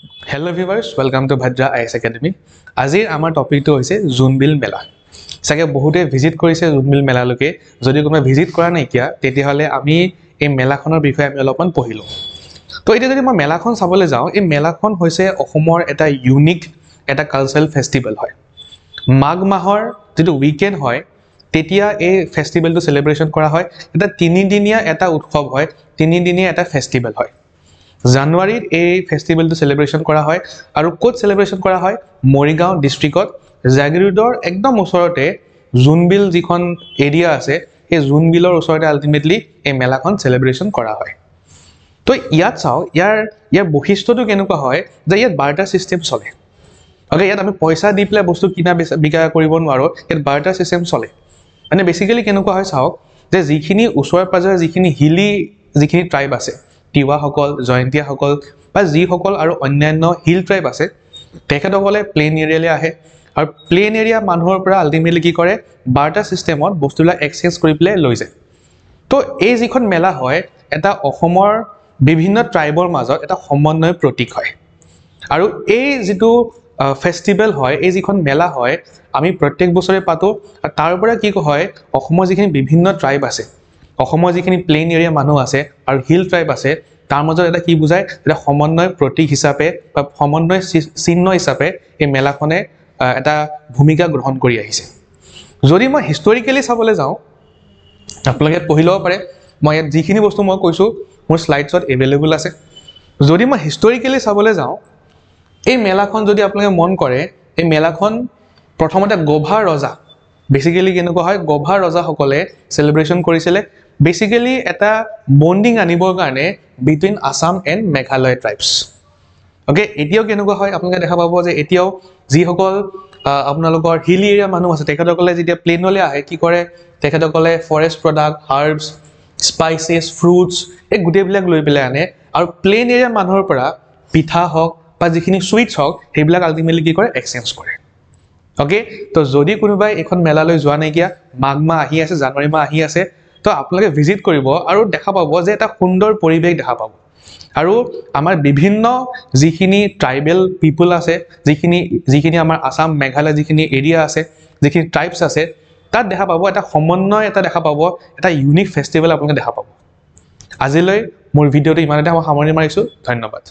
Hello viewers, welcome to Bhadra IS Academy. Azir amar topic to hoise Zoonbil Mela. Sage bohude visit korise Zoonbil Mela loke. Jodi kome visit kora nai kia, teti hale ami ei mela khonor bikhoye ami olopan pohilo. To etia jodi ma mela khon sabole jao, ei mela khon hoise Ohomor eta unique eta cultural festival hoy. Mag mahor jetu weekend hoy, tetia ei festival to celebration kora hoy. Eta 3 dinia eta utkhob hoy, 3 dinia eta festival hoy. January এই ফেস্টিভেলটো celebration কৰা হয় আৰু coat সেলিব্ৰেশন কৰা হয় মৰিগাঁও ডিস্ট্ৰিক্টত জাগিৰোডৰ একদম ওচৰতে জুনবিল যিখন area আছে এই জুনবিলৰ ওচৰতে আলটিমেটলি এই মেলাখন সেলিব্ৰেশন কৰা হয় তো ইয়াত চাও ইয়াৰ বৈশিষ্ট্যটো কেনেকুৱা হয় যে ইয়াত বাৰ্টাৰ সিস্টেম চলে ওকে ইয়াত আমি পইচা দি প্লে বস্তু কিনা বিকা কৰিব নোৱাৰো ইয়াত বাৰ্টাৰ সিস্টেম চলে মানে বেসিক্যালি কেনেকুৱা হয় চাওক যে যিখিনি ওচৰৰ পাজৰে যিখিনি হিলি যিখিনি ট্ৰাইব আছে টিৱা সকল জয়ন্তিয়া সকল বা যি সকল আৰু অন্যান্য হিল ট্ৰাইব আছে তেখেতসকলে প্লেন এৰিয়ালে আহে আৰু প্লেন এৰিয়া মানুহৰ পৰা আলটিমেটলি কি কৰে বাৰ্টাৰ সিস্টেমত বস্তুলা এক্সচেঞ্জ কৰি প্লে লৈ যায় তো এই যিখন মেলা হয় এটা অসমৰ বিভিন্ন ট্ৰাইবৰ মাজত এটা সমন্বয় প্ৰতীক হয় আৰু এই যেটো ফেস্টিভেল হয় এই যিখন মেলা হয় আমি প্ৰত্যেক বছৰে পাতো আৰু তাৰ পৰা কি হয় অসমৰ যিখিনি বিভিন্ন ট্ৰাইব আছে অসমৰ যিখিনি প্লেন এৰিয়া মানুহ আছে আৰু হিল ট্ৰাইব আছে তাৰ মাজত এটা কি বুজায় এটা সমন্বয় প্ৰতীক হিচাপে বা সমন্বয় চিহ্ন হিচাপে এই মেলাখনে এটা ভূমিকা গ্ৰহণ কৰি আহিছে যদি মই হিষ্টৰিক্যালি চাবলৈ যাওঁ আপোনালোকে পঢ়িব পাৰে মই ইয়াত যিখিনি বস্তু মই কৈছো মোৰ স্লাইডছত এভেইলেবল আছে যদি মই হিষ্টৰিক্যালি চাবলৈ যাওঁ এই মেলাখন যদি আপোনালোকে মন কৰে এই মেলাখন প্ৰথমতে গোভা ৰজা বেসিক্যালি কেনেকুৱা হয় গোভা ৰজা সকলে সেলিব্ৰেশন কৰিছিলে বেসিক্যালি এটা বন্ডিং আনিবৰ কাৰণে between Assam and Meghalaya tribes okay এতিয়াও কেনেকুৱা হয় আপোনালোকে দেখা পাব যে এতিয়াও যি সকল আপোনালোকৰ হিল এৰিয়া মানুহ আছে তেখেতসকলে যেতিয়া প্লেনলৈ আহে কি কৰে তেখেতসকলে ফৰেষ্ট প্ৰডাক্ট হাৰ্বস স্পাইসেস ফ্ৰুটস এই গুটেবিলাক লৈ পেলাই আনে আৰু প্লেন এৰিয়া মানুহৰ পৰা পিঠা হক বা যিখিনি সুইটস হক সেইবিলাক আলটিমেটলি কি কৰে এক্সচেঞ্জ কৰে ওকে তো যদি কোনোবাই এখন মেলালৈ যোৱা নাই কিয়া মাঘ মাহ আহি আছে জানুৱাৰী মাহ আহি আছে তো আপোনালোকে ভিজিট কৰিব আৰু দেখা পাব যে এটা সুন্দৰ পৰিবেশ দেখা পাব আৰু আমাৰ বিভিন্ন যিখিনি ট্ৰাইবেল পিপল আছে যিখিনি আমাৰ আসাম মেঘালয় যিখিনি এৰিয়া আছে যিখিনি ট্ৰাইবস আছে তাত দেখা পাব এটা সমন্বয় এটা দেখা পাব এটা ইউনিক ফেস্টিভেল আপোনালোকে দেখা পাব আজিলৈ মোৰ ভিডিওটো ইমানতে মই সামৰণি মাৰিছো ধন্যবাদ